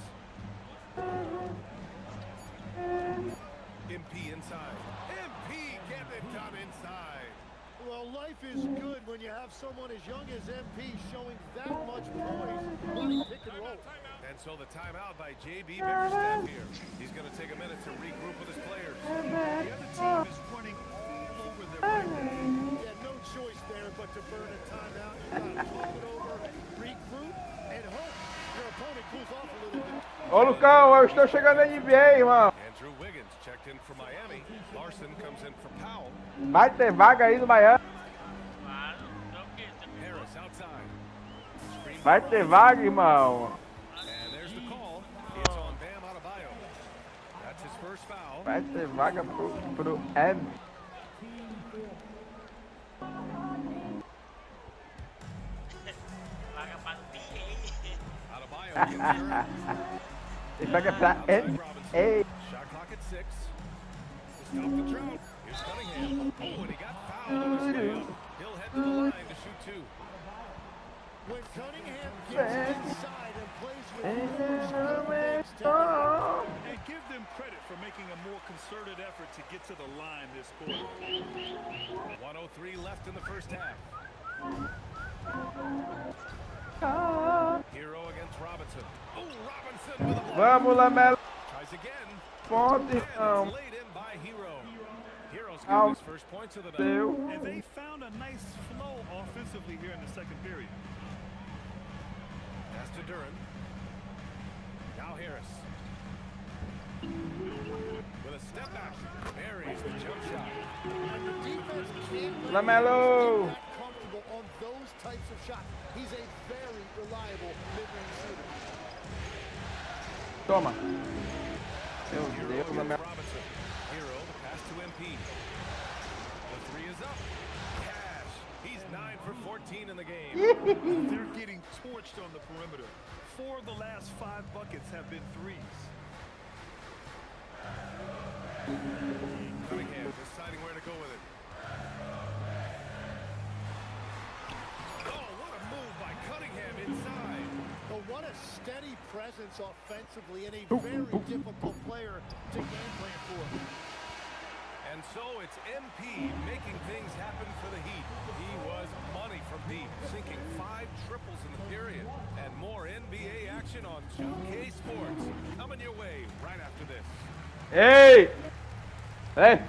MP inside. MP getting it done inside. Well, life is good when you have someone as young as MP showing that much poise running pick and roll. And so the timeout by JB Bickerstaff here. He's going to take a minute to regroup with his players. The other team is running all over their right. Yeah, no choice there but to burn a timeout. You got to talk it over, regroup, and hope your opponent cools off a little bit. Ô Lucão, eu estou chegando na NBA, irmão. Andrew Wiggins checked in for Miami. Larson comes in for Powell. Vai ter vaga aí no Baiano. Claro, não que Harris outside. Screen Vai ter vaga, irmão. And there's the call. It's on Bam Adebayo. That's his first foul. Vai ter vaga pro M. vaga para o BA. Adebayo gets her. Tem vaga pra M. Ei. Shot clock at 6. To stop the drought. Here's Cunningham. Oh, and he got fouled on his way up. He'll head to the line to shoot 2. When Cunningham gets inside and plays with force, And give them credit for making a more concerted effort to get to the line this quarter. 1:03 left in the first half. Hero against Robinson. Oh, Robinson with a block. Vamos, Lamelo. Tries again. Ponte, And irmão. it's laid in by Hero. Hero's got his first points of the night. Deu. And they found a nice flow offensively here in the second period. Pass to Duran. Now Harris. With a step back. Buries the jump shot. and the defense can't let Lamelo. him get that comfortable on those types of shots. He's a very reliable mid-range shooter. Toma. Meu Hero Deus, against Lamelo. Robinson. Hero, the pass to MP. The 3 is up. Cash. He's 9 for 14 in the game. They're getting torched on the perimeter. 4 of the last 5 buckets have been threes. Cunningham deciding where to go with it. Oh, what a move by Cunningham inside. But what a steady presence offensively and a very difficult player to game plan for. And so it's MP making things happen for the Heat. He was money from deep, sinking 5 triples in the period. And more NBA action on 2K Sports coming your way right after this. Ei! Ei!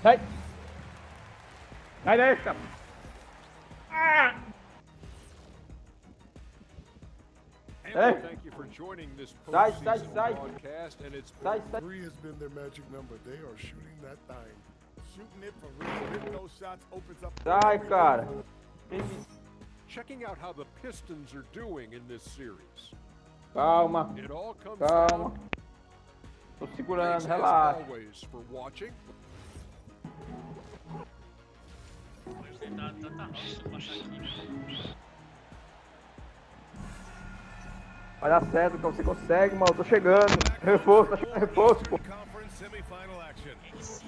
Sai! Sai daí, cara! And thank you for joining this postseason broadcast, and it's Sai, sai! 3 has been their magic number. They are shooting that thing. Shooting it for real. Hitting those shots opens up. Sai, cara! checking out how the Pistons are doing in this series. Calma, It all comes calma. down, Tô thanks segurando, as relaxa. always for watching. Hoje tá tanta rocha pra passar aqui. Vai dar certo, você consegue, mano. Tô chegando. Reforço, tá chegando reforço, pô. Conference semifinal action.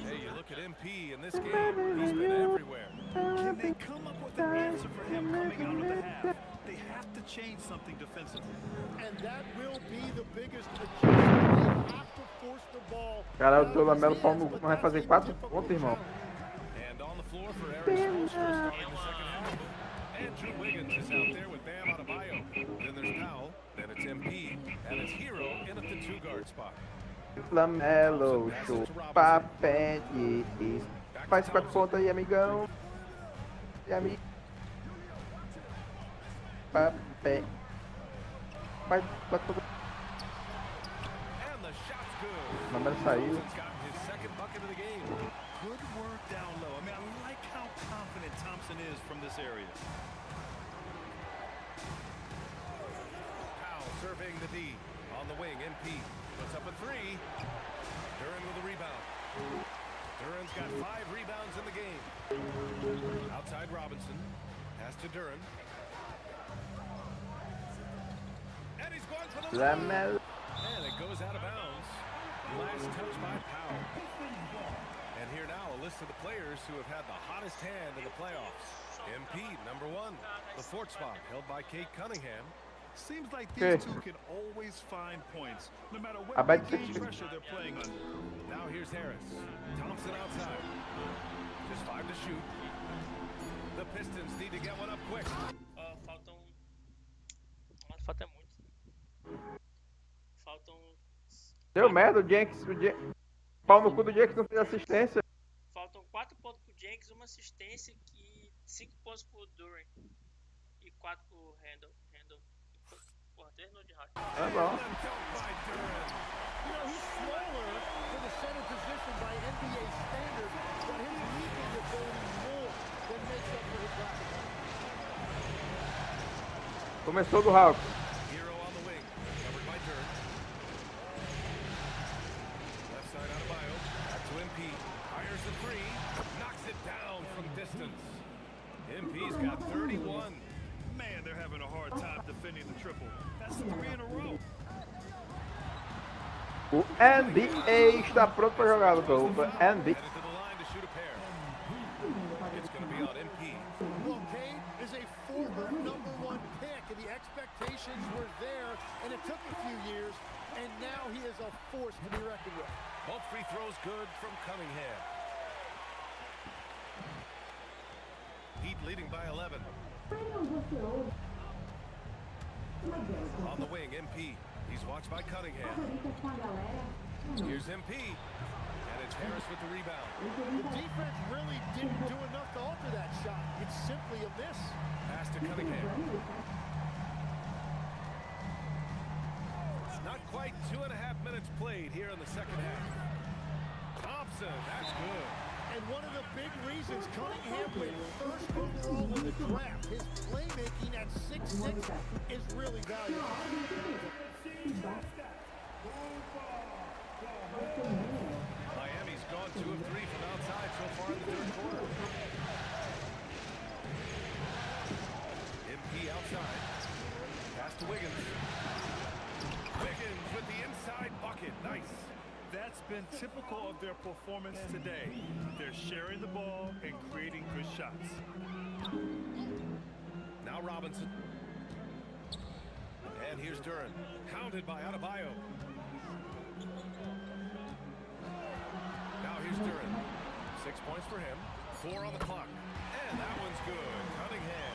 Hey, you look at MP in this game. He's been everywhere. Can they come up with an answer for him coming out of the half? They have to change something defensively. And that will be the biggest adjustment. They have to force the ball. Caralho, o teu Lamelo Paulo não vai fazer 4 pontos, irmão. And on the floor for Aaron Spoelstra starting the second half. Andrew Wiggins is out there with Bam Adebayo. Then there's Powell. Then it's MP. And it's Hero in at the 2-guard spot. Lamelo, chupa pé de... Faz 4 pontos aí, amigão. E amigo. Papé. Faz 4 pontos. And the shot's good. Lamelo saiu. He's gotten his second bucket of the game. Good work down low. I mean, I like how confident Thompson is from this area. Powell surveying the D. On the wing, MP. Puts up a 3. Duran with a rebound. Duran's got 5 rebounds in the game. Outside Robinson. Pass to Duran. And he's going for the Lamelo. And it goes out of bounds. Last touch by Powell. And here now, a list of the players who have had the hottest hand in the playoffs. MP, number 1. The 4th spot, held by Kate Cunningham. Seems like Okay. these two can always find points, no matter I what bet big game 60. pressure they're playing under. Now here's Harris. Thompson outside. Just 5 to shoot. The Pistons need to get one up quick. Faltam. Nossa, falta muito. Faltam. Deu merda, o Jenks. Pau no cu do Jenks não fez assistência. Faltam 4 pontos pro Jenks, 1 assistência e 5 pontos pro Duran. E 4 pro Randall. Porra, 3 no de rádio. É bom. You know, he's smaller for the center position by NBA standards, but his leaping ability more than makes up for his rapid. Começou do Hulk. Hero on the wing. Covered by Dirk. Left side out of Bio. Back to MP. Fires the 3. Knocks it down from distance. MP's got 31. Man, they're having a hard time defending the triple. That's 3 in a row. O NBA está pronto para jogar, doutor. O NBA. Headed to the line to shoot a pair. It's going to be on MP. Well, Cade is a former number 1 pick, and the expectations were there, and it took a few years, and now he is a force to be reckoned with. Both free throws good from Cunningham. Heat leading by 11. On the wing, MP. He's watched by Cunningham. Here's MP. And it's Harris with the rebound. The defense really didn't do enough to alter that shot. It's simply a miss. Pass to Cunningham. Not quite 2.5 minutes played here in the second half. Thompson, that's good. And one of the big reasons Cunningham went first overall in the draft, his playmaking at 6'6" is really valuable. Miami's gone 2 of 3 from outside so far in the third quarter. MP outside. Pass to Wiggins. Wiggins with the inside bucket. Nice. That's been typical of their performance today. They're sharing the ball and creating good shots. Now Robinson. And here's Duran. Pounded by Adebayo. Now here's Duran. 6 points for him. 4 on the clock. And that one's good. Cunningham.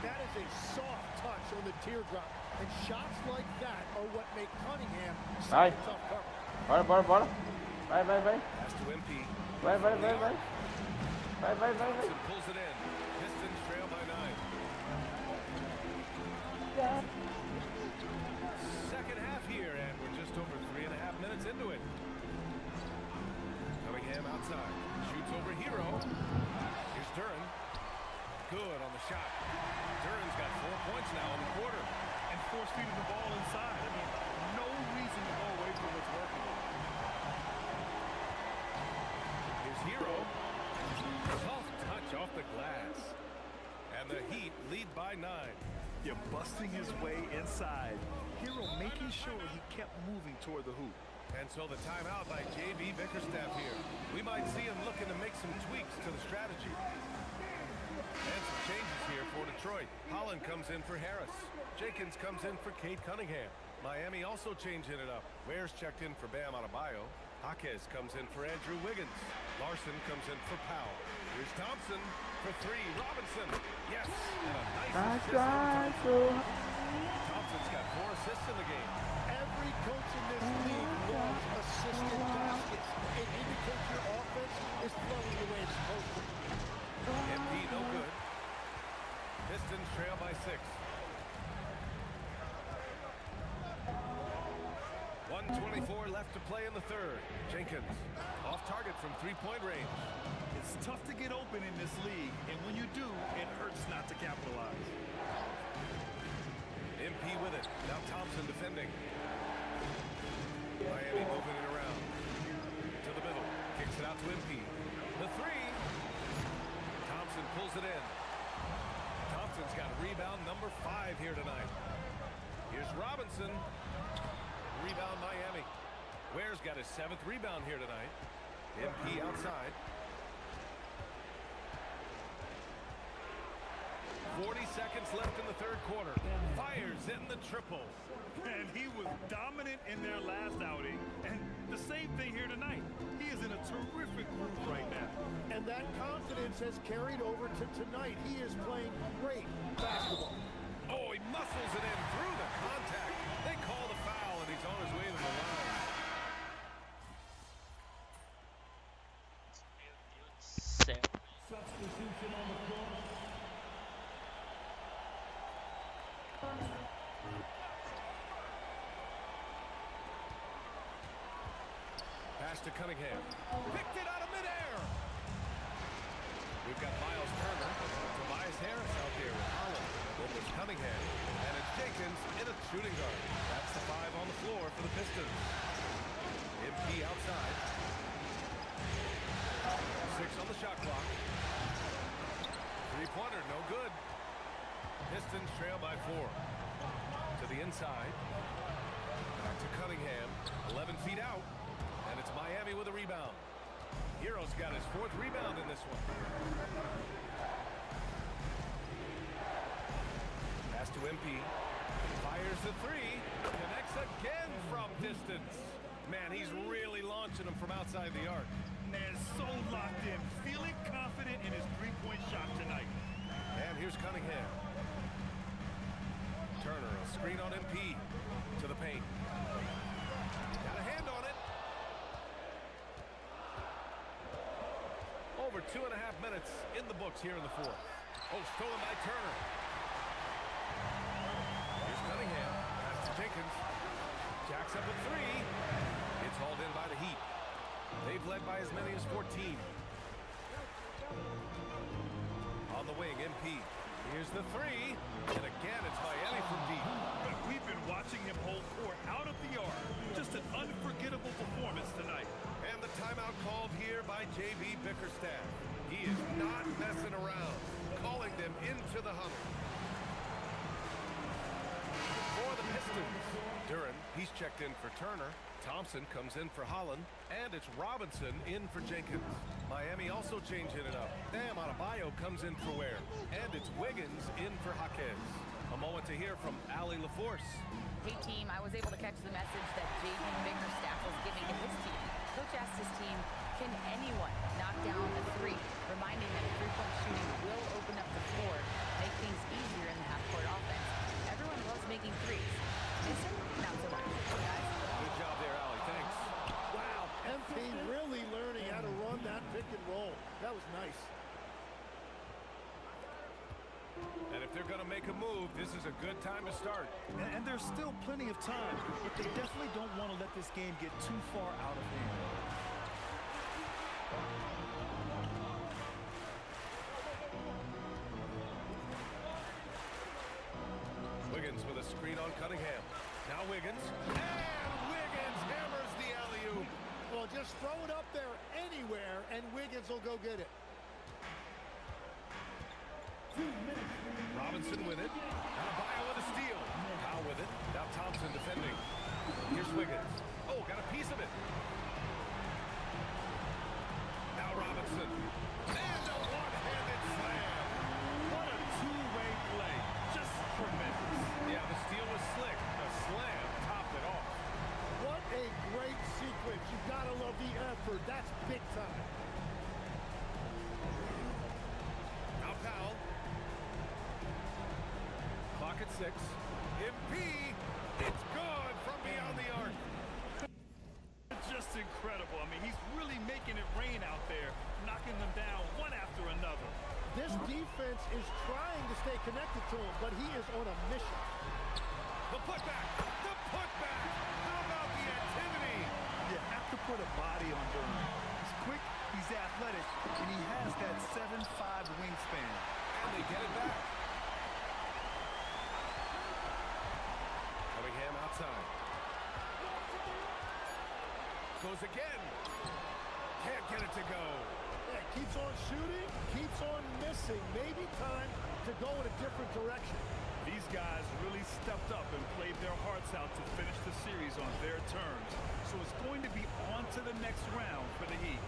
That is a soft touch on the teardrop. And shots like that are what make Cunningham such a tough cover. Bora. Vai. Pass to MP. Vai. Thompson pulls it in. Pistons trail by 9. Second half here, and we're just over 3.5 minutes into it. Cunningham outside. Shoots over Hero. Here's Duran. Good on the shot. Duran's got 4 points now in the quarter. And force feeding the ball inside. I mean, no reason to go away from what's working. Here's Hero. Soft touch off the glass. And the Heat lead by 9. You're busting his way inside. Hero making sure he kept moving toward the hoop. And so the timeout by J.B. Bickerstaff here. We might see him looking to make some tweaks to the strategy. And some changes here for Detroit. Holland comes in for Harris. Jenkins comes in for Kate Cunningham. Miami also changing it up. Ware's checked in for Bam Adebayo. Jaquez comes in for Andrew Wiggins. Larson comes in for Powell. Here's Thompson for 3. Robinson. Yes. And a nice assist from Thompson's got 4 assists in the game. Every coach in this league loves assisted baskets. It indicates your offense is flowing the way it's supposed to. MP no good. Pistons trail by 6. 1:24 left to play in the third. Jenkins off target from 3-point range. It's tough to get open in this league, and when you do, it hurts not to capitalize. MP with it. Now Thompson defending. Miami moving it around. To the middle. Kicks it out to MP. The 3. Thompson pulls it in. Thompson's got rebound number 5 here tonight. Here's Robinson. Rebound Miami. Ware's got his 7th rebound here tonight. MP outside. 40 seconds left in the third quarter. Fires in the triple. And he was dominant in their last outing. And the same thing here tonight. He is in a terrific group right now. And that confidence has carried over to tonight. He is playing great basketball. Oh, he muscles it in through the contact. They call the foul, and he's on his way to the line. Meu Deus do céu. Pass to Cunningham. Picked it out of midair. We've got Miles Turner. Tobias Harris out there with Holland. Then there's Cunningham. And it's Jenkins in a shooting guard. That's the 5 on the floor for the Pistons. MP outside. 6 on the shot clock. Three-pointer, no good. Pistons trail by 4. To the inside. Back to Cunningham. 11 feet out. And it's Miami with a rebound. Hero's got his 4th rebound in this one. Pass to MP. Fires the 3. Connects again from distance. Man, he's really launching them from outside the arc. Man, so locked in. Feeling confident in his three-point shot tonight. And here's Cunningham. Turner, a screen on MP. To the paint. Got a hand on it. Over 2.5 minutes in the books here in the 4th. Oh, stolen by Turner. Here's Cunningham. Pass to Jenkins. Jacks up a 3. It's hauled in by the Heat. They've led by as many as 14. On the wing, MP. Here's the 3. And again, it's Miami from deep. But we've been watching him hold court out of the arc. Just an unforgettable performance tonight. And the timeout called here by J.B. Bickerstaff. He is not messing around, calling them into the huddle. For the Pistons, Duren, he's checked in for Turner. Thompson comes in for Holland. And it's Robinson in for Jenkins. Miami also changing it up. Bam Adebayo comes in for Ware. And it's Wiggins in for Jaquez. A moment to hear from Allie LaForce. Hey team, I was able to catch the message that J.B. Bickerstaff was giving to his team. Coach asked his team, can anyone knock down a 3? Reminding them three-point shooting will open up the floor, make things easier in the half-court offense. Everyone loves making threes. Mason, not so much. Guys? Good job there, Allie. Thanks. Wow, MP really learning how to run that pick and roll. That was nice. And if they're going to make a move, this is a good time to start. And there's still plenty of time, but they definitely don't want to let this game get too far out of hand. Wiggins with a screen on Cunningham. Now Wiggins. And Wiggins hammers the alley-oop. Well, just throw it up there anywhere, and Wiggins will go get it. Robinson with it. Adebayo with a steal. Powell with it. Now Thompson defending. Here's Wiggins. Oh, got a piece of it. Now Robinson. And a one-handed slam. What a two-way play. Just tremendous. Yeah, the steal was slick. The slam topped it off. What a great sequence. You gotta love the effort. That's big time. Now Powell. Clock at 6. MP. It's good from beyond the arc. Just incredible. I mean, he's really making it rain out there, knocking them down one after another. This defense is trying to stay connected to him, but he is on a mission. The putback. The putback. How about the activity? You have to put a body on Durant. He's quick, he's athletic, and he has that 7'5" wingspan. And they get it back. Cunningham outside. Goes again. Can't get it to go. Yeah, keeps on shooting, keeps on missing. Maybe time to go in a different direction. These guys really stepped up and played their hearts out to finish the series on their terms. So it's going to be on to the next round for the Heat.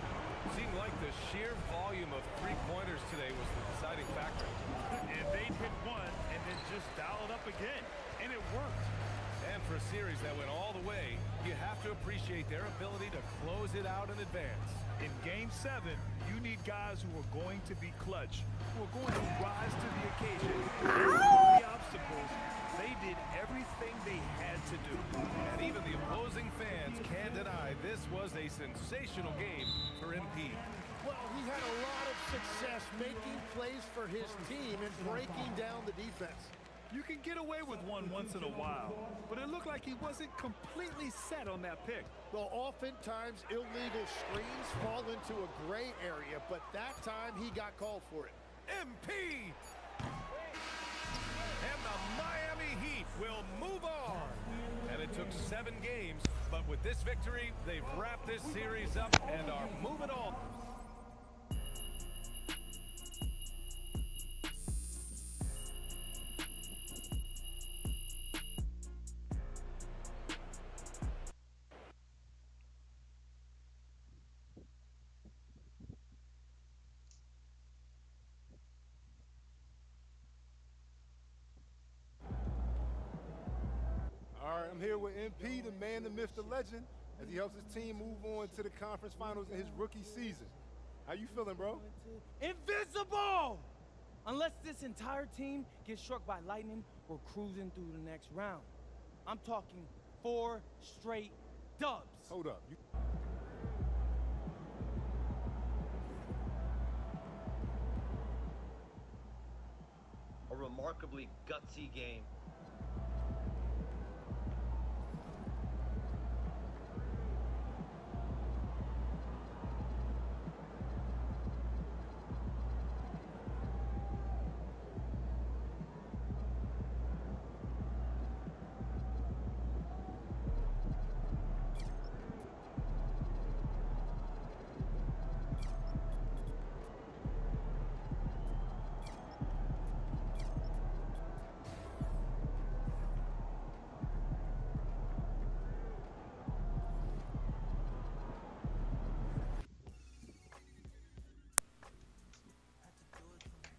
Seemed like the sheer volume of three-pointers today was the deciding factor. And they'd hit one and then just dial it up again. And it worked. And for a series that went all the way, you have to appreciate their ability to close it out in advance. In Game 7, you need guys who are going to be clutch, who are going to rise to the occasion. The obstacles, they did everything they had to do. And even the opposing fans can't deny this was a sensational game for MP. Well, he had a lot of success making plays for his team and breaking down the defense. You can get away with one once in a while, but it looked like he wasn't completely set on that pick. Well, oftentimes illegal screens fall into a gray area, but that time he got called for it. MP! And the Miami Heat will move on. And it took 7 games, but with this victory, they've wrapped this series up and are moving on. All right, I'm here with MP, the man, the myth, the legend, as he helps his team move on to the conference finals in his rookie season. How you feeling, bro? Invincible! Unless this entire team gets struck by lightning, we're cruising through the next round. I'm talking 4 straight dubs. Hold up. A remarkably gutsy game